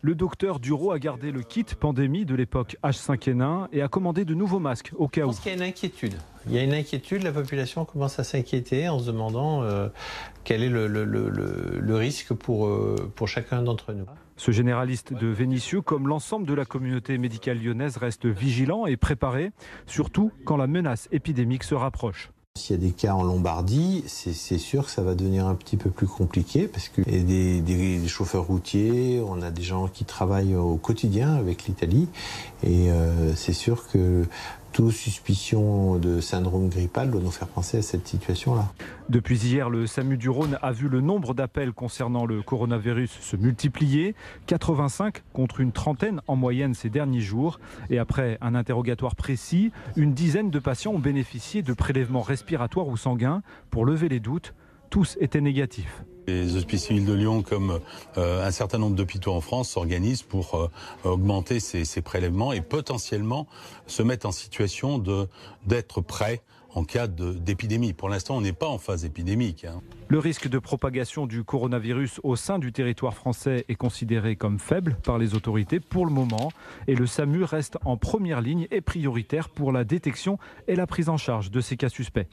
Le docteur Duro a gardé le kit pandémie de l'époque H5N1 et a commandé de nouveaux masques au cas Je où. pense qu'il y a une inquiétude. Il y a une inquiétude, la population commence à s'inquiéter en se demandant quel est le risque pour chacun d'entre nous. Ce généraliste de Vénissieux, comme l'ensemble de la communauté médicale lyonnaise, reste vigilant et préparé, surtout quand la menace épidémique se rapproche. S'il y a des cas en Lombardie, c'est sûr que ça va devenir un petit peu plus compliqué parce qu'il y a des chauffeurs routiers, on a des gens qui travaillent au quotidien avec l'Italie et c'est sûr que toute suspicion de syndrome grippal doit nous faire penser à cette situation-là. Depuis hier, le SAMU du Rhône a vu le nombre d'appels concernant le coronavirus se multiplier, 85 contre une trentaine en moyenne ces derniers jours. Et après un interrogatoire précis, une dizaine de patients ont bénéficié de prélèvements respiratoires ou sanguins pour lever les doutes. Tous étaient négatifs. Les Hospices civils de Lyon, comme un certain nombre d'hôpitaux en France, s'organisent pour augmenter ces prélèvements et potentiellement se mettre en situation d'être prêts en cas d'épidémie. Pour l'instant, on n'est pas en phase épidémique. Le risque de propagation du coronavirus au sein du territoire français est considéré comme faible par les autorités pour le moment. Et le SAMU reste en première ligne et prioritaire pour la détection et la prise en charge de ces cas suspects.